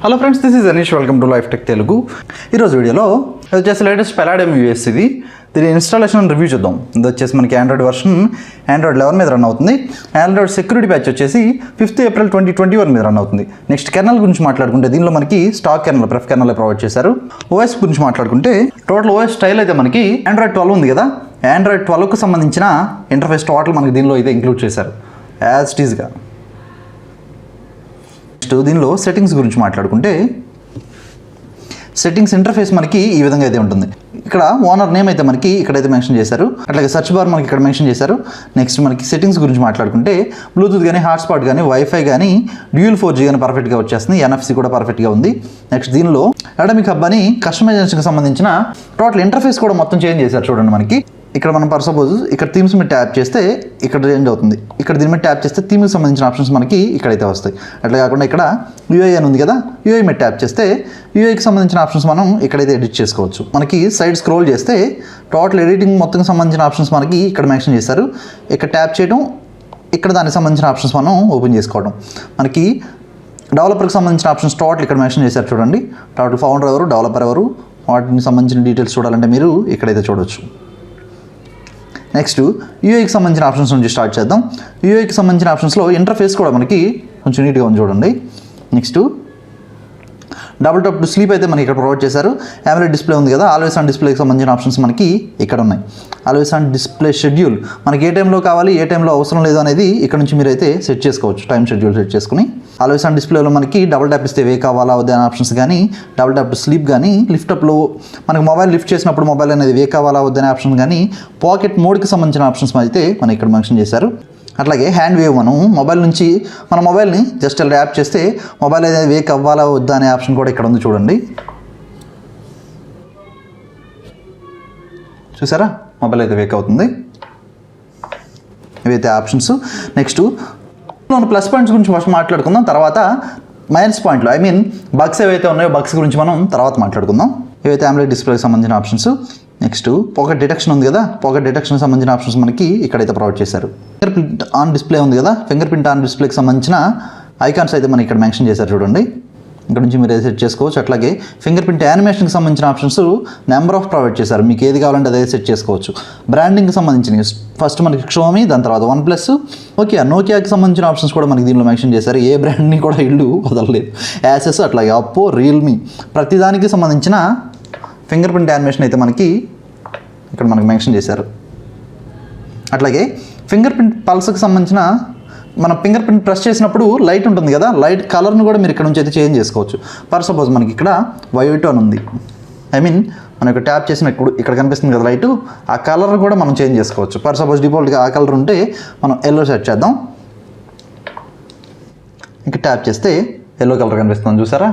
Hello friends, this is Anish. Welcome to life tech Telugu. ఈరోజు వీడియోలో ఇది వచ్చేసి లేటెస్ట్ Palladium OS. దీని ఇన్స్టాలేషన్ రివ్యూ చూద్దాం. ఇది వచ్చేసి మనకి ఆండ్రాయిడ్ వర్షన్ Android11 మీద రన్ అవుతుంది. ఆండ్రాయిడ్ సెక్యూరిటీ ప్యాచ్ వచ్చేసి 5th April 2021 మీద రన్ అవుతుంది. నెక్స్ట్ కెర్నల్ గురించి మాట్లాడుకుంటే దీనిలో మనకి స్టాక్ కెర్నల్, ప్రెఫ్ కెర్నల్ ప్రొవైడ్ చేశారు. ఓఎస్ గురించి మాట్లాడుకుంటే టోటల్ ఓఎస్ స్టైల్ అయితే మనకి Android12 ఉంది కదా, Android12కు సంబంధించిన ఇంటర్ఫేస్ టోటల్ మనకి దీనిలో అయితే ఇంక్లూడ్ చేశారు యాజ్ ఇట్ ఈస్గా. నెక్స్ట్ దీనిలో సెట్టింగ్స్ గురించి మాట్లాడుకుంటే సెట్టింగ్స్ ఇంటర్ఫేస్ మనకి ఈ విధంగా అయితే ఉంటుంది. ఇక్కడ ఓనర్ నేమ్ అయితే మనకి ఇక్కడైతే మెన్షన్ చేశారు, అట్లాగే సర్చ్ బార్ మనకి ఇక్కడ మెన్షన్ చేశారు. నెక్స్ట్ మనకి సెట్టింగ్స్ గురించి మాట్లాడుకుంటే బ్లూటూత్ కానీ, హాట్స్పాట్ కానీ, వైఫై కానీ, డ్యూయల్ 4G కానీ పర్ఫెక్ట్గా వచ్చేస్తుంది. NFC కూడా పర్ఫెక్ట్గా ఉంది. నెక్స్ట్ దీనిలో అకాడమిక్ హబ్ అని కస్టమైజేషన్కి సంబంధించిన టోటల్ ఇంటర్ఫేస్ కూడా మొత్తం చేంజ్ చేశారు. చూడండి, మనకి ఇక్కడ మనం ఫర్ సపోజ్ ఇక్కడ థీమ్స్ మీద ట్యాప్ చేస్తే ఇక్కడ చేంజ్ అవుతుంది. ఇక్కడ దీని మీద ట్యాప్ చేస్తే థీమ్కి సంబంధించిన ఆప్షన్స్ మనకి ఇక్కడైతే వస్తాయి. అట్లా కాకుండా ఇక్కడ UI అని ఉంది కదా, UI మీద ట్యాప్ చేస్తే UIకి సంబంధించిన ఆప్షన్స్ మనం ఇక్కడైతే ఎడిట్ చేసుకోవచ్చు. మనకి సైడ్ స్క్రోల్ చేస్తే టోటల్ ఎడిటింగ్ మొత్తం సంబంధించిన ఆప్షన్స్ మనకి ఇక్కడ మెన్షన్ చేశారు. ఇక్కడ ట్యాప్ చేయడం, ఇక్కడ దానికి సంబంధించిన ఆప్షన్స్ మనం ఓపెన్ చేసుకోవడం. మనకి డెవలపర్కి సంబంధించిన ఆప్షన్స్ టోటల్ ఇక్కడ మెన్షన్ చేశారు. చూడండి, టోటల్ ఫౌండర్ ఎవరు, డెవలపర్ ఎవరు, వాటికి సంబంధించిన డీటెయిల్స్ చూడాలంటే మీరు ఇక్కడైతే చూడవచ్చు. నెక్స్ట్ యూఐకి సంబంధించిన ఆప్షన్స్ నుంచి స్టార్ట్ చేద్దాం. యూఐకి సంబంధించిన ఆప్షన్స్లో ఇంటర్ఫేస్ కూడా మనకి కొంచెం నీట్గా ఉంది చూడండి. Next double tap to sleep అయితే మనకి ఇక్కడ ప్రొవైడ్ చేశారు. AMOLED డిస్ప్లే ఉంది కదా, ఆల్వేస్ ఆన్ డిస్ప్లేకి సంబంధించిన ఆప్షన్స్ మనకి ఇక్కడ ఉన్నాయి. ఆల్వేస్ ఆన్ డిస్ప్లే షెడ్యూల్ మనకి ఏ టైంలో కావాలి, ఏ టైంలో అవసరం లేదు అనేది ఇక్కడ నుంచి మీరు అయితే సెట్ చేసుకోవచ్చు. టైం షెడ్యూల్ సెట్ చేసుకుని ఆల్వేస్ ఆన్ డిస్ప్లేలో మనకి డబుల్ ట్యాప్ ఇస్తే వే కావాలా వద్దా అనే ఆప్షన్స్ కానీ, డబుల్ ట్యాప్ టు స్లీప్ కానీ, లిఫ్ట్ అప్లో మనకి మొబైల్ లిఫ్ట్ చేసినప్పుడు మొబైల్ అనేది వే కావాలా వద్దనే ఆప్షన్ కానీ, పాకెట్ మోడ్కి సంబంధించిన ఆప్షన్స్ అయితే మనం ఇక్కడ మెన్షన్ చేశారు. అట్లాగే హ్యాండ్ వేవ్, మనం మొబైల్ నుంచి మన మొబైల్ని జస్ట్ ఇలా ట్యాప్ చేస్తే మొబైల్ అనేది వేక్ అవ్వాలా వద్దా అనే ఆప్షన్ కూడా ఇక్కడ ఉంది చూడండి. చూసారా, మొబైల్ అయితే వేక్ అవుతుంది. ఇవైతే ఆప్షన్స్. నెక్స్ట్ ప్లస్ పాయింట్స్ గురించి ఫస్ట్ మాట్లాడుకుందాం, తర్వాత మైనస్ పాయింట్లు బగ్స్ ఏవైతే ఉన్నాయో బగ్స్ గురించి మనం తర్వాత మాట్లాడుకుందాం. ఇవైతే AMOLED డిస్ప్లేకి సంబంధించిన ఆప్షన్స్. నెక్స్ట్ పాకెట్ డిటెక్షన్ ఉంది కదా, పాకెట్ డిటెక్షన్కి సంబంధించిన ఆప్షన్స్ మనకి ఇక్కడైతే ప్రొవైడ్ చేశారు. ఫింగర్ ప్రింట్ ఆన్ డిస్ప్లే ఉంది కదా, ఫింగర్ ప్రింట్ ఆన్ డిస్ప్లేకి సంబంధించిన ఐకాన్స్ అయితే మనకి ఇక్కడ మెన్షన్ చేశారు చూడండి. ఇక్కడ నుంచి మీరు సెట్ చేసుకోవచ్చు. అట్లాగే ఫింగర్ ప్రింట్ యానిమేషన్కి సంబంధించిన ఆప్షన్స్ నెంబర్ ఆఫ్ ప్రొవైడ్ చేశారు. మీకు ఏది కావాలంటే అదే సెట్ చేసుకోవచ్చు. బ్రాండింగ్కి సంబంధించిన ఫస్ట్ మనకి షోమీ, దాని తర్వాత OnePlus, నోకియాకి సంబంధించిన ఆప్షన్స్ కూడా మనకి దీనిలో మెన్షన్ చేశారు. ఏ బ్రాండ్ని కూడా ఇల్లు వదలలేదు. యాసెస్, అట్లాగే Oppo, Realme, ప్రతిదానికి సంబంధించిన ఫింగర్ ప్రింట్ యానిమేషన్ అయితే మనకి ఇక్కడ మనకి మెన్షన్ చేశారు. అట్లాగే ఫింగర్ ప్రింట్ పల్స్కి సంబంధించిన మన ఫింగర్ ప్రింట్ ప్రెస్ చేసినప్పుడు లైట్ ఉంటుంది కదా, లైట్ కలర్ను కూడా మీరు ఇక్కడ నుంచి అయితే చేంజ్ చేసుకోవచ్చు. ఫర్ సపోజ్ మనకి ఇక్కడ వైట్ అని ఉంది, మనం ఇక్కడ ట్యాప్ చేసిన ఇక్కడ కనిపిస్తుంది కదా లైటు, ఆ కలర్ కూడా మనం చేంజ్ చేసుకోవచ్చు. ఫర్ సపోజ్ డిఫాల్ట్గా ఆ కలర్ ఉంటే మనం ఎల్లో సెట్ చేద్దాం. ఇంకా ట్యాప్ చేస్తే ఎల్లో కలర్ కనిపిస్తుంది చూసారా,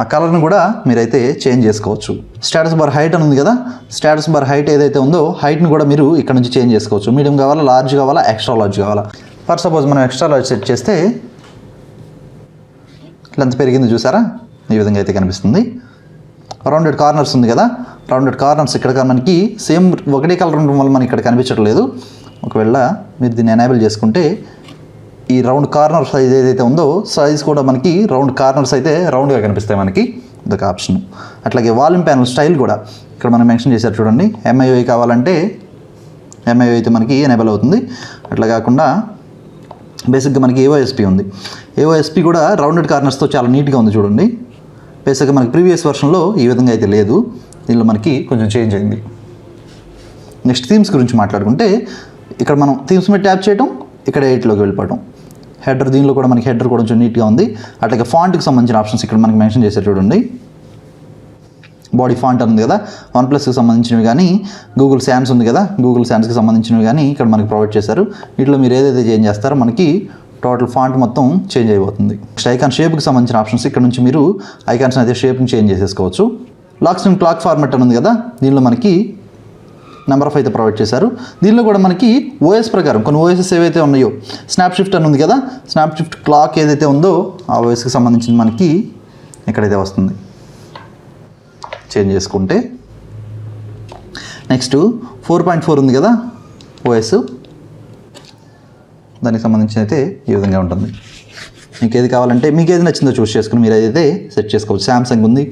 ఆ కలర్ని కూడా మీరైతే చేంజ్ చేసుకోవచ్చు. స్టేటస్ బార్ హైట్ అని ఉంది కదా, స్టేటస్ బార్ హైట్ ఏదైతే ఉందో హైట్ని కూడా మీరు ఇక్కడ నుంచి చేంజ్ చేసుకోవచ్చు. మీడియం కావాలా, లార్జ్ కావాలా, ఎక్స్ట్రా లార్జ్ కావాలా. ఫర్ సపోజ్ మనం ఎక్స్ట్రా లార్జ్ సెట్ చేస్తే లెంత్ పెరిగింది చూసారా, ఈ విధంగా అయితే కనిపిస్తుంది. రౌండెడ్ కార్నర్స్ ఉంది కదా, రౌండెడ్ కార్నర్స్ ఇక్కడ మనకి సేమ్ ఒకటే కలర్ ఉండడం వల్ల మనకి ఇక్కడ కనిపించట్లేదు. ఒకవేళ మీరు దీన్ని ఎనేబుల్ చేసుకుంటే ఈ రౌండ్ కార్నర్ సైజ్ ఏదైతే ఉందో సైజ్ కూడా మనకి రౌండ్ కార్నర్స్ అయితే రౌండ్గా కనిపిస్తాయి మనకి, ఇదొక ఆప్షన్. అట్లాగే వాల్యూమ్ ప్యానల్ స్టైల్ కూడా ఇక్కడ మనం మెన్షన్ చేశారు చూడండి. MIUI కావాలంటే MIUI అయితే మనకి ఎనేబుల్ అవుతుంది. అట్లా కాకుండా బేసిక్గా మనకి AOSP ఉంది. AOSP కూడా రౌండెడ్ కార్నర్స్తో చాలా నీట్గా ఉంది చూడండి. బేసిక్గా మనకి ప్రీవియస్ వర్షన్లో ఈ విధంగా అయితే లేదు, దీనిలో మనకి కొంచెం చేంజ్ అయింది. నెక్స్ట్ థీమ్స్ గురించి మాట్లాడుకుంటే ఇక్కడ మనం థీమ్స్ మీద ట్యాప్ చేయడం, ఇక్కడ ఎయిట్లోకి వెళ్ళిపోవడం. హెడర్, దీనిలో కూడా మనకి హెడర్ కూడా కొంచెం నీట్గా ఉంది. అట్లాగే ఫాంట్కి సంబంధించిన ఆప్షన్స్ ఇక్కడ మనకి మెన్షన్ చేశారు చూడండి. బాడీ ఫాంట్ ఉంది కదా, OnePlusకి సంబంధించినవి కానీ, గూగుల్ శాన్స్ ఉంది కదా, గూగుల్ శాన్స్కి సంబంధించినవి కానీ ఇక్కడ మనకి ప్రొవైడ్ చేశారు. వీటిలో మీరు ఏదైతే చేంజ్ చేస్తారో మనకి టోటల్ ఫాంట్ మొత్తం చేంజ్ అయిపోతుంది. నెక్స్ట్ ఐకాన్ షేప్కి సంబంధించిన ఆప్షన్స్ ఇక్కడ నుంచి మీరు ఐకాన్స్ అయితే షేప్ని చేంజ్ చేసేసుకోవచ్చు. లాక్స్ అండ్ క్లాక్ ఫార్మాట్ అని ఉంది కదా, దీనిలో మనకి నెంబర్ ఆఫ్ అయితే ప్రొవైడ్ చేశారు. దీనిలో కూడా మనకి ఓఎస్ ప్రకారం కొన్ని ఓఎస్ఎస్ ఏవైతే ఉన్నాయో, స్నాప్ షిఫ్ట్ అని ఉంది కదా, స్నాప్ షిఫ్ట్ క్లాక్ ఏదైతే ఉందో ఆ ఓఎస్కి సంబంధించింది మనకి ఎక్కడైతే వస్తుంది చేంజ్ చేసుకుంటే. నెక్స్ట్ 4.4 ఉంది కదా ఓఎస్, దానికి సంబంధించి అయితే ఈ విధంగా ఉంటుంది. మీకు ఏది కావాలంటే మీకు ఏది నచ్చిందో చూస్ చేసుకుని మీరు అయితే సెట్ చేసుకోవచ్చు. శాంసంగ్ ఉంది,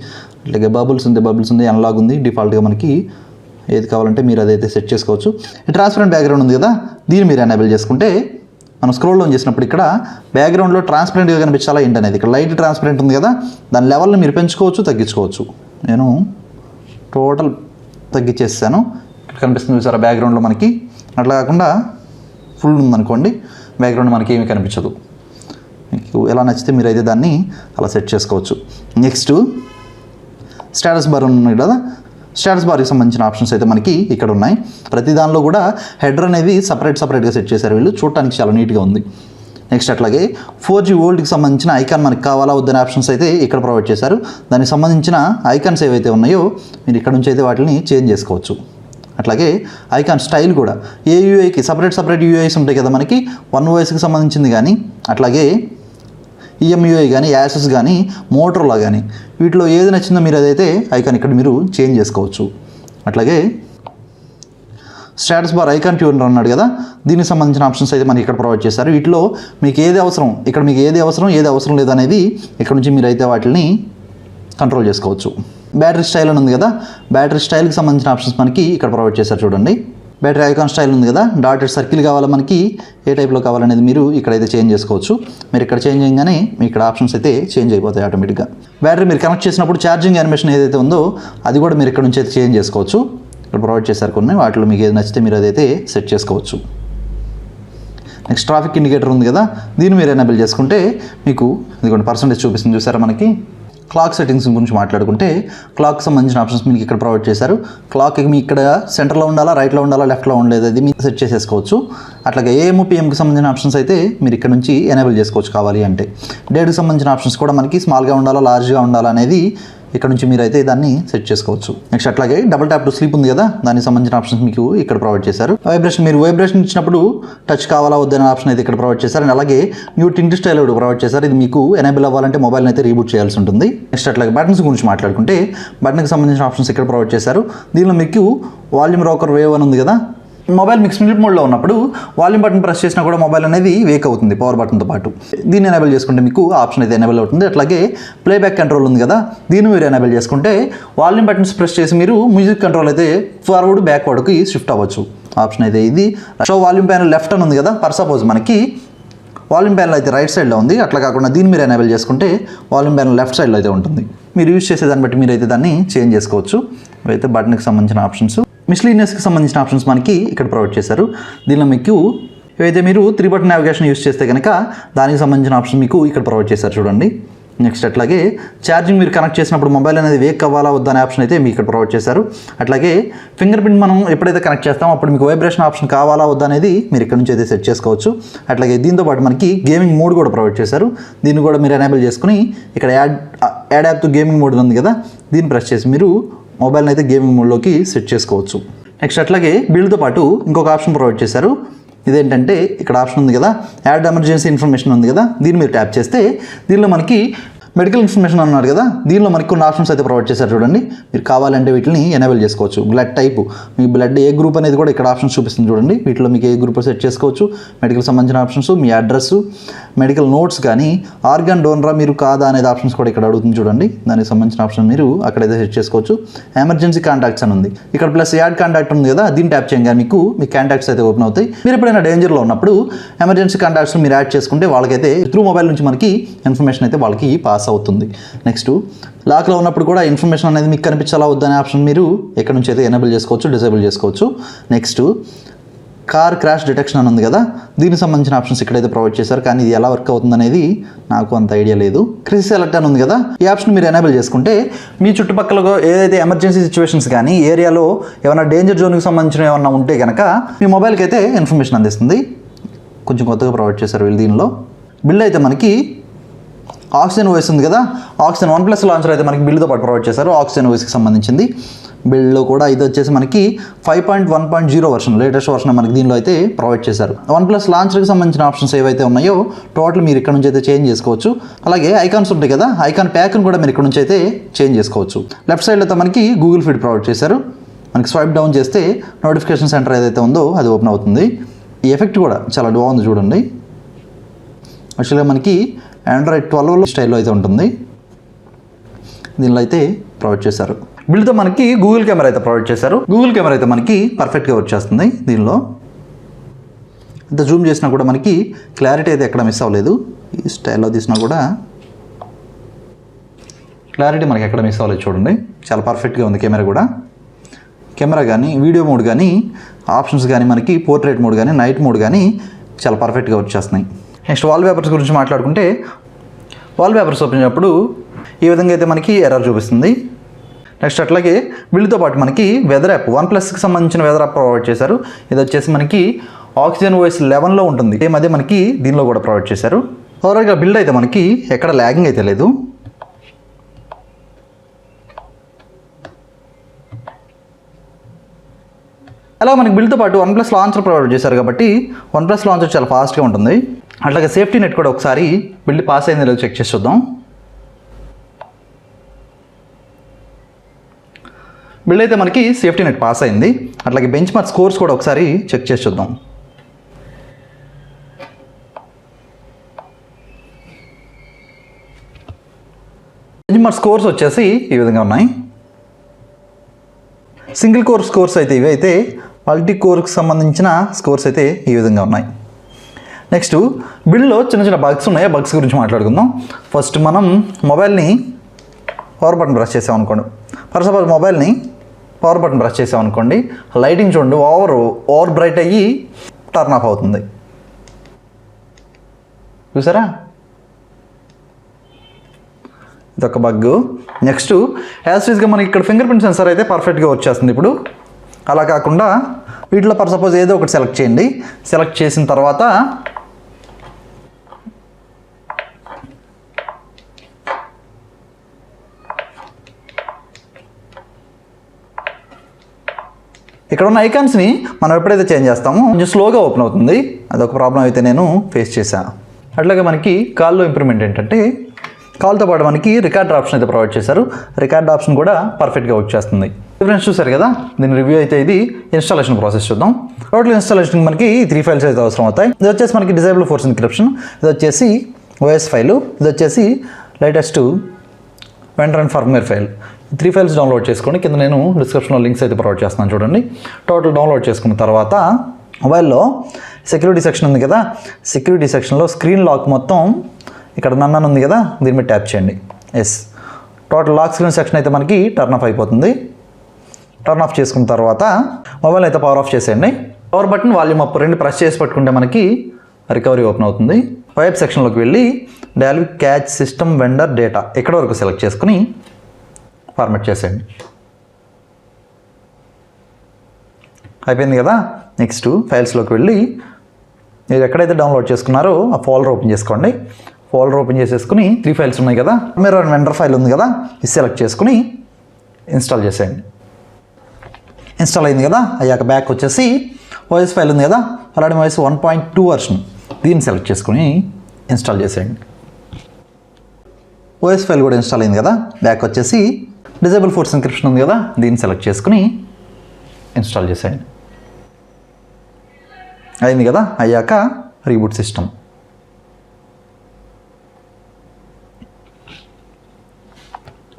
అట్లాగే బబుల్స్ ఉంది, అనలాగ్ ఉంది. డిఫాల్ట్గా మనకి ఏది కావాలంటే మీరు అదైతే సెట్ చేసుకోవచ్చు. ట్రాన్స్పరెంట్ బ్యాక్గ్రౌండ్ ఉంది కదా, దీన్ని మీరు ఎనేబుల్ చేసుకుంటే మనం స్క్రోల్ డౌన్ చేసినప్పుడు ఇక్కడ బ్యాక్గ్రౌండ్లో ట్రాన్స్పరెంట్గా కనిపించాలా ఏంటనేది ఇక్కడ లైట్ ట్రాన్స్పరెంట్ ఉంది కదా, దాని లెవెల్ని మీరు పెంచుకోవచ్చు, తగ్గించుకోవచ్చు. నేను టోటల్ తగ్గించేసాను. ఇక్కడ కనిపిస్తుంది చూసారా బ్యాక్గ్రౌండ్లో మనకి. అట్లా కాకుండా ఫుల్ ఉందనుకోండి, బ్యాక్గ్రౌండ్ మనకి ఏమీ కనిపించదు. మీకు ఎలా నచ్చితే మీరు అయితే దాన్ని అలా సెట్ చేసుకోవచ్చు. నెక్స్ట్ స్టేటస్ బార్ ఉన్నాయి కదా, స్టేటస్ బార్కి సంబంధించిన ఆప్షన్స్ అయితే మనకి ఇక్కడ ఉన్నాయి. ప్రతి దానిలో కూడా హెడర్ అనేది సపరేట్గా సెట్ చేశారు వీళ్ళు, చూడటానికి చాలా నీట్గా ఉంది. నెక్స్ట్ అట్లాగే 4G వోల్ట్కి సంబంధించిన ఐకాన్ మనకి కావాలా వద్దనే ఆప్షన్స్ అయితే ఇక్కడ ప్రొవైడ్ చేశారు. దానికి సంబంధించిన ఐకాన్స్ ఏవైతే ఉన్నాయో మీరు ఇక్కడ నుంచి అయితే వాటిని చేంజ్ చేసుకోవచ్చు. అట్లాగే ఐకాన్ స్టైల్ కూడా ఏ యూఐకి సపరేట్ యూఐస్ ఉంటాయి కదా మనకి, 1OSకి సంబంధించింది కానీ, అట్లాగే EMUI కానీ, యాసెస్ కానీ, మోటరోలా కానీ, వీటిలో ఏది నచ్చిందో మీరు అదైతే ఐకాన్ ఇక్కడ మీరు చేంజ్ చేసుకోవచ్చు. అట్లాగే స్టేటస్ బార్ ఐకాన్ ట్యూనర్ అన్నాడు కదా, దీనికి సంబంధించిన ఆప్షన్స్ అయితే మనకి ఇక్కడ ప్రొవైడ్ చేశారు. వీటిలో మీకు ఏది అవసరం, ఇక్కడ మీకు ఏది అవసరం లేదు అనేది ఇక్కడ నుంచి మీరు అయితే వాటిని కంట్రోల్ చేసుకోవచ్చు. బ్యాటరీ స్టైల్ అని ఉంది కదా, బ్యాటరీ స్టైల్కి సంబంధించిన ఆప్షన్స్ మనకి ఇక్కడ ప్రొవైడ్ చేశారు చూడండి. బ్యాటరీ ఐకాన్ స్టైల్ ఉంది కదా, డాటెడ్ సర్కిల్ కావాలా మనకి, ఏ టైప్లో కావాలనేది మీరు ఇక్కడైతే చేంజ్ చేసుకోవచ్చు. మీరు ఇక్కడ చేంజ్ చేయగానే మీ ఇక్కడ ఆప్షన్స్ అయితే చేంజ్ అయిపోతాయి ఆటోమేటిక్గా. బ్యాటరీ మీరు కనెక్ట్ చేసినప్పుడు ఛార్జింగ్ యానిమేషన్ ఏదైతే ఉందో అది కూడా మీరు ఇక్కడ నుంచి అయితే చేంజ్ చేసుకోవచ్చు. ఇక్కడ ప్రొవైడ్ చేశారు కొన్ని, వాటిలో మీకు ఏది నచ్చితే మీరు అదైతే సెట్ చేసుకోవచ్చు. నెక్స్ట్ ట్రాఫిక్ ఇండికేటర్ ఉంది కదా, దీన్ని మీరు ఎనేబుల్ చేసుకుంటే మీకు ఇదిగోండి పర్సంటేజ్ చూపిస్తుంది చూసారా మనకి. క్లాక్ సెట్టింగ్స్ గురించి మాట్లాడుకుంటే క్లాక్ సంబంధించిన ఆప్షన్స్ మీకు ఇక్కడ ప్రొవైడ్ చేశారు. క్లాక్ మీ ఇక్కడ సెంటర్లో ఉండాలా, రైట్లో ఉండాలా, లెఫ్ట్లో ఉండేది అది మీరు సెట్ చేసేసుకోవచ్చు. అట్లాగే AM PM సంబంధించిన ఆప్షన్స్ అయితే మీరు ఇక్కడ నుంచి ఎనేబుల్ చేసుకోవచ్చు కావాలి అంటే. డేట్కి సంబంధించిన ఆప్షన్స్ కూడా మనకి స్మాల్గా ఉండాలా, లార్జ్గా ఉండాలా అనేది ఇక్కడ నుంచి మీరు అయితే దాన్ని సెట్ చేసుకోవచ్చు. నెక్స్ట్ అట్లాగే డబుల్ ట్యాప్ టు స్లీప్ ఉంది కదా, దానికి సంబంధించిన ఆప్షన్స్ మీకు ఇక్కడ ప్రొవైడ్ చేశారు. వైబ్రేషన్ ఇచ్చినప్పుడు టచ్ కావాలా వద్దనే ఆప్షన్ అయితే ఇక్కడ ప్రొవైడ్ చేశారు. అండ్ అలాగే న్యూ టింట్ స్టైల్ ప్రొవైడ్ చేశారు. ఇది మీకు ఎనేబుల్ అవ్వాలంటే మొబైల్ని అయితే రీబూట్ చేయాల్సి ఉంటుంది. నెక్స్ట్ అట్లాగే బటన్స్ గురించి మాట్లాడుకుంటే బటన్కి సంబంధించిన ఆప్షన్స్ ఇక్కడ ప్రొవైడ్ చేశారు. దీనిలో మీకు వాల్యూమ్ రోకర్ వేవ్ అని ఉంది కదా, మొబైల్ మీకు స్లీప్ మోడ్లో ఉన్నప్పుడు వాల్యూమ్ బటన్ ప్రెస్ చేసినా కూడా మొబైల్ అనేది వేక్ అవుతుంది పవర్ బటన్తో పాటు. దీన్ని ఎనేబుల్ చేసుకుంటే మీకు ఆప్షన్ అయితే ఎనేబుల్ అవుతుంది. అట్లాగే ప్లేబ్యాక్ కంట్రోల్ ఉంది కదా, దీన్ని మీరు ఎనేబుల్ చేసుకుంటే వాల్యూమ్ బటన్స్ ప్రెస్ చేసి మీరు మ్యూజిక్ కంట్రోల్ అయితే ఫార్వర్డ్ బ్యాక్వర్డ్కి షిఫ్ట్ అవ్వచ్చు. ఆప్షన్ అయితే ఇది. షో వాల్యూమ్ ప్యానల్ లెఫ్ట్ అని ఉంది కదా, ఫర్ సపోజ్ మనకి వాల్యూమ్ ప్యానల్ అయితే రైట్ సైడ్లో ఉంది, అట్లా కాకుండా దీన్ని మీరు ఎనేబుల్ చేసుకుంటే వాల్యూమ్ ప్యానల్ లెఫ్ట్ సైడ్లో అయితే ఉంటుంది. మీరు యూజ్ చేసేదాన్ని బట్టి మీరు అయితే దాన్ని చేంజ్ చేసుకోవచ్చు. ఇవైతే బటన్కి సంబంధించిన ఆప్షన్స్. మిస్లీనియస్కి సంబంధించిన ఆప్షన్స్ మనకి ఇక్కడ ప్రొవైడ్ చేశారు. దీనిలో మీకు ఏవైతే మీరు 3 బటన్ నావిగేషన్ యూస్ చేస్తే కనుక దానికి సంబంధించిన ఆప్షన్ మీకు ఇక్కడ ప్రొవైడ్ చేశారు చూడండి. నెక్స్ట్ అట్లాగే ఛార్జింగ్ మీరు కనెక్ట్ చేసినప్పుడు మొబైల్ అనేది వేక్ అవ్వాలా వద్దనే ఆప్షన్ అయితే మీకు ఇక్కడ ప్రొవైడ్ చేశారు. అట్లాగే ఫింగర్ ప్రింట్ మనం ఎప్పుడైతే కనెక్ట్ చేస్తామో అప్పుడు మీకు వైబ్రేషన్ ఆప్షన్ కావాలా వద్దా అనేది మీరు ఇక్కడ నుంచి అయితే సెట్ చేసుకోవచ్చు. అట్లాగే దీంతో పాటు మనకి గేమింగ్ మోడ్ కూడా ప్రొవైడ్ చేశారు. దీన్ని కూడా మీరు ఎనేబుల్ చేసుకుని ఇక్కడ add app to gaming mode ఉంది కదా, దీన్ని ప్రెస్ చేసి మీరు మొబైల్ని అయితే గేమింగ్ మోడ్లోకి సెట్ చేసుకోవచ్చు. నెక్స్ట్ అట్లాగే బిల్డ్తో పాటు ఇంకొక ఆప్షన్ ప్రొవైడ్ చేశారు. ఇదేంటంటే ఇక్కడ ఆప్షన్ ఉంది కదా, యాడ్ ఎమర్జెన్సీ ఇన్ఫర్మేషన్ ఉంది కదా, దీన్ని మీరు ట్యాప్ చేస్తే దీనిలో మనకి మెడికల్ ఇన్ఫర్మేషన్ అన్నారు కదా, దీనిలో మనకి కొన్ని ఆప్షన్స్ అయితే ప్రొవైడ్ చేశారు చూడండి. మీరు కావాలంటే వీటిని ఎనేబుల్ చేసుకోవచ్చు. బ్లడ్ టైపు, మీ బ్లడ్ ఏ గ్రూప్ అనేది కూడా ఇక్కడ ఆప్షన్స్ చూపిస్తుంది చూడండి. వీటిలో మీకు ఏ గ్రూప్ సెట్ చేసుకోవచ్చు. మెడికల్ సంబంధించిన ఆప్షన్స్, మీ అడ్రస్, మెడికల్ నోట్స్ కానీ, ఆర్గాన్ డోనరా మీరు కాదా అనేది ఆప్షన్స్ కూడా ఇక్కడ అడుగుతుంది చూడండి. దానికి సంబంధించిన ఆప్షన్ మీరు అక్కడైతే సెట్ చేసుకోవచ్చు. ఎమర్జెన్సీ కాంటాక్ట్స్ అని ఉంది ఇక్కడ, ప్లస్ యాడ్ కాంటాక్ట్ ఉంది కదా, దీన్ని ట్యాప్ చేయగా మీకు మీ కాంటాక్ట్స్ అయితే ఓపెన్ అవుతాయి. మీరు ఎప్పుడైనా డేంజర్లో ఉన్నప్పుడు ఎమర్జెన్సీ కాంటాక్ట్స్ మీరు యాడ్ చేసుకుంటే వాళ్ళకైతే త్రూ మొబైల్ నుంచి మనకి ఇన్ఫర్మేషన్ అయితే వాళ్ళకి పాస్ అవుతుంది. నెక్స్ట్ లాక్లో ఉన్నప్పుడు కూడా ఇన్ఫర్మేషన్ అనేది మీకు కనిపించాలా వద్దనే ఆప్షన్ మీరు ఎక్కడి నుంచి అయితే ఎనేబుల్ చేసుకోవచ్చు, డిసేబుల్ చేసుకోవచ్చు. నెక్స్ట్ కార్ క్రాష్ డిటెక్షన్ అని ఉంది కదా, దీనికి సంబంధించిన ఆప్షన్స్ ఇక్కడైతే ప్రొవైడ్ చేశారు. కానీ ఇది ఎలా వర్క్ అవుతుంది అనేది నాకు అంత ఐడియా లేదు. క్రిసిస్ అలర్ట్ అని ఉంది కదా, ఈ ఆప్షన్ మీరు ఎనేబుల్ చేసుకుంటే మీ చుట్టుపక్కల ఏదైతే ఎమర్జెన్సీ సిచ్యువేషన్స్ కానీ ఏరియాలో ఏమైనా డేంజర్ జోన్కి సంబంధించిన ఏమన్నా ఉంటే కనుక మీ మొబైల్కి అయితే ఇన్ఫర్మేషన్ అందిస్తుంది. కొంచెం కొత్తగా ప్రొవైడ్ చేశారు వీళ్ళు దీనిలో. బిల్ అయితే మనకి OctaviOS ఉంది కదా, Oxygen 1+ లాంచర్ అయితే మనకి బిల్డ్తో పాటు ప్రొవైడ్ చేశారు. OctaviOSకి సంబంధించింది బిల్డ్లో కూడా ఇది వచ్చేసి మనకి 5.1.0 వర్షన్, లేటెస్ట్ వర్షన్ మనకి దీనిలో అయితే ప్రొవైడ్ చేశారు. 1+ లాంచర్కి సంబంధించిన ఆప్షన్స్ ఏవైతే ఉన్నాయో టోటల్ మీరు ఇక్కడ నుంచి అయితే చేంజ్ చేసుకోవచ్చు. అలాగే ఐకాన్స్ ఉంటాయి కదా, ఐకాన్ ప్యాక్ని కూడా మీరు ఇక్కడ నుంచి అయితే చేంజ్ చేసుకోవచ్చు. లెఫ్ట్ సైడ్లో అయితే మనకి గూగుల్ ఫీడ్ ప్రొవైడ్ చేశారు. మనకి స్వైప్ డౌన్ చేస్తే నోటిఫికేషన్ సెంటర్ ఏదైతే ఉందో అది ఓపెన్ అవుతుంది. ఈ ఎఫెక్ట్ కూడా చాలా బాగుంది చూడండి. యాక్చువల్గా మనకి Android12 స్టైల్లో అయితే ఉంటుంది. దీనిలో అయితే ప్రొవైడ్ చేశారు. బిల్డ్తో మనకి గూగుల్ కెమెరా అయితే ప్రొవైడ్ చేశారు. గూగుల్ కెమెరా అయితే మనకి పర్ఫెక్ట్గా వచ్చేస్తుంది. దీనిలో ఇంత జూమ్ చేసినా కూడా మనకి క్లారిటీ అయితే ఎక్కడ మిస్ అవ్వలేదు. ఈ స్టైల్లో తీసినా కూడా క్లారిటీ మనకి ఎక్కడ మిస్ అవ్వలేదు. చూడండి, చాలా పర్ఫెక్ట్గా ఉంది కెమెరా కూడా. కెమెరా కానీ, వీడియో మోడ్ కానీ, ఆప్షన్స్ కానీ, మనకి పోర్ట్రేట్ మోడ్ కానీ, నైట్ మోడ్ కానీ చాలా పర్ఫెక్ట్గా వచ్చేస్తున్నాయి. నెక్స్ట్ వాల్ పేపర్స్ గురించి మాట్లాడుకుంటే, వాల్ పేపర్స్ ఓపెన్ చేసినప్పుడు ఈ విధంగా అయితే మనకి ఎర్రర్ చూపిస్తుంది. నెక్స్ట్ అట్లాగే వీళ్ళతో పాటు మనకి వెదర్ యాప్, OnePlusకి సంబంధించిన వెదర్ యాప్ ప్రొవైడ్ చేశారు. ఇది వచ్చేసి మనకి OctaviOS 11లో ఉంటుంది. అదే మనకి దీనిలో కూడా ప్రొవైడ్ చేశారు. ఓవరాల్గా బిల్డ్ అయితే మనకి ఎక్కడ ల్యాగింగ్ అయితే లేదు. అలా మనకి బిల్డ్తో పాటు OnePlus లాంచర్ ప్రొవైడ్ చేశారు కాబట్టి OnePlus లాంచర్ చాలా ఫాస్ట్గా ఉంటుంది. అట్లాగే సేఫ్టీ నెట్ కూడా ఒకసారి బిల్డ్ పాస్ అయిందో లేదో చెక్ చేసి చూద్దాం. బిల్డ్ అయితే మనకి సేఫ్టీ నెట్ పాస్ అయింది. అట్లాగే బెంచ్ మార్క్ స్కోర్స్ కూడా ఒకసారి చెక్ చేసి చూద్దాం. బెంచ్ మార్క్ స్కోర్స్ వచ్చేసి ఈ విధంగా ఉన్నాయి. సింగిల్ కోర్ స్కోర్స్ అయితే ఇవి అయితే, మల్టీ కోర్కి సంబంధించిన స్కోర్స్ అయితే ఈ విధంగా ఉన్నాయి. నెక్స్ట్ బిల్డ్లో చిన్న చిన్న బగ్స్ ఉన్నాయి. బగ్స్ గురించి మాట్లాడుకుందాం. ఫస్ట్ మనం మొబైల్ని పవర్ బటన్ ప్రెస్ చేసామనుకోండి. ఫర్ సపోజ్ మొబైల్ని పవర్ బటన్ ప్రెస్ చేసామనుకోండి, లైటింగ్ చూడండి ఓవర్ బ్రైట్ అయ్యి టర్న్ ఆఫ్ అవుతుంది. చూసారా, ఇదొక బగ్. నెక్స్ట్ యాజ్గా మనకి ఇక్కడ ఫింగర్ ప్రింట్ సెన్సార్ అయితే పర్ఫెక్ట్గా వచ్చేస్తుంది. ఇప్పుడు అలా కాకుండా వీటిలో ఫర్ సపోజ్ ఏదో ఒకటి సెలెక్ట్ చేయండి. సెలెక్ట్ చేసిన తర్వాత ఇక్కడ ఉన్న ఐకాన్స్ని మనం ఎప్పుడైతే చేంజ్ చేస్తామో కొంచెం స్లోగా ఓపెన్ అవుతుంది. అదొక ప్రాబ్లం అయితే నేను ఫేస్ చేశాను. అట్లాగే మనకి కాల్లో ఇంప్రూవ్మెంట్ ఏంటంటే, కాల్తో పాటు మనకి రికార్డ్ ఆప్షన్ అయితే ప్రొవైడ్ చేశారు. రికార్డ్ ఆప్షన్ కూడా పర్ఫెక్ట్గా వర్క్ చేస్తుంది. ఫ్రెండ్స్ చూసారు కదా, దీని రివ్యూ అయితే ఇది. ఇన్స్టాలేషన్ ప్రాసెస్ చూద్దాం. టోటల్ ఇన్స్టాలేషన్ మనకి 3 ఫైల్స్ అయితే అవసరం అవుతాయి. ఇది వచ్చేసి మనకి డిజేబుల్ ఫోర్స్ ఎన్క్రిప్షన్, ఇది వచ్చేసి OS ఫైలు, ఇది వచ్చేసి latest vendor and firmware file. 3 files download చేసుకోండి. కింద నేను డిస్క్రిప్షన్లో లింక్స్ అయితే ప్రొవైడ్ చేస్తున్నాను చూడండి. టోటల్ డౌన్లోడ్ చేసుకున్న తర్వాత మొబైల్లో సెక్యూరిటీ సెక్షన్ ఉంది కదా, సెక్యూరిటీ సెక్షన్లో స్క్రీన్ లాక్ మొత్తం ఇక్కడ నన్ను ఉంది కదా, దీని మీద ట్యాప్ చేయండి. Yes, total lock screen section అయితే మనకి టర్న్ ఆఫ్ అయిపోతుంది. టర్న్ ఆఫ్ చేసుకున్న తర్వాత మొబైల్ అయితే పవర్ ఆఫ్ చేసేయండి. పవర్ బటన్, వాల్యూమ్ అప్ రెండు ప్రెస్ చేసి పట్టుకుంటే మనకి రికవరీ ఓపెన్ అవుతుంది. వైప్ సెక్షన్లోకి వెళ్ళి dalvik cache system vendor data ఎక్కడ వరకు సెలెక్ట్ చేసుకుని ఫార్మాట్ చేసేయండి. అయిపోయింది కదా. నెక్స్ట్ ఫైల్స్లోకి వెళ్ళి మీరు ఎక్కడైతే డౌన్లోడ్ చేసుకున్నారో ఆ ఫోల్డర్ ఓపెన్ చేసుకోండి. ఫోల్డర్ ఓపెన్ చేసేసుకుని 3 ఫైల్స్ ఉన్నాయి కదా, మీరు వెండర్ ఫైల్ ఉంది కదా, ఇది సెలెక్ట్ చేసుకుని ఇన్స్టాల్ చేసేయండి. ఇన్స్టాల్ అయింది కదా, అయ్యాక బ్యాక్ వచ్చేసి OS ఫైల్ ఉంది కదా, Palladium OS 1.2 వర్షన్, దీన్ని సెలెక్ట్ చేసుకుని ఇన్స్టాల్ చేసేయండి. OS ఫైల్ కూడా ఇన్స్టాల్ అయింది కదా, బ్యాక్ వచ్చేసి డిజేబుల్ ఫోర్స్ ఎన్క్రిప్షన్ ఉంది కదా, దీన్ని సెలెక్ట్ చేసుకుని ఇన్స్టాల్ చేసేయండి. అయింది కదా, అయ్యాక రీబూట్ సిస్టమ్.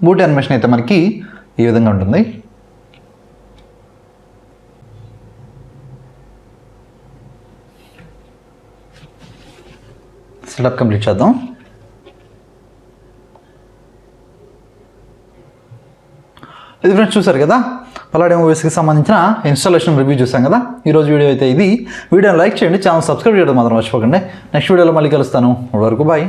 బూట్ యానిమేషన్ అయితే మనకి ఈ విధంగా ఉంటుంది. సెటప్ కంప్లీట్ చేద్దాం. ఇది ఫ్రెండ్స్ చూసారు కదా, Palladium OSకి సంబంధించిన ఇన్స్టాలేషన్ రివ్యూ చూసాం కదా. ఈరోజు వీడియో అయితే ఇది. వీడియోని లైక్ చేయండి, ఛానల్ సబ్స్క్రైబ్ చేయడం మాత్రం మర్చిపోకండి. నెక్స్ట్ వీడియోలో మళ్ళీ కలుస్తాను. అప్పటి వరకు బాయ్.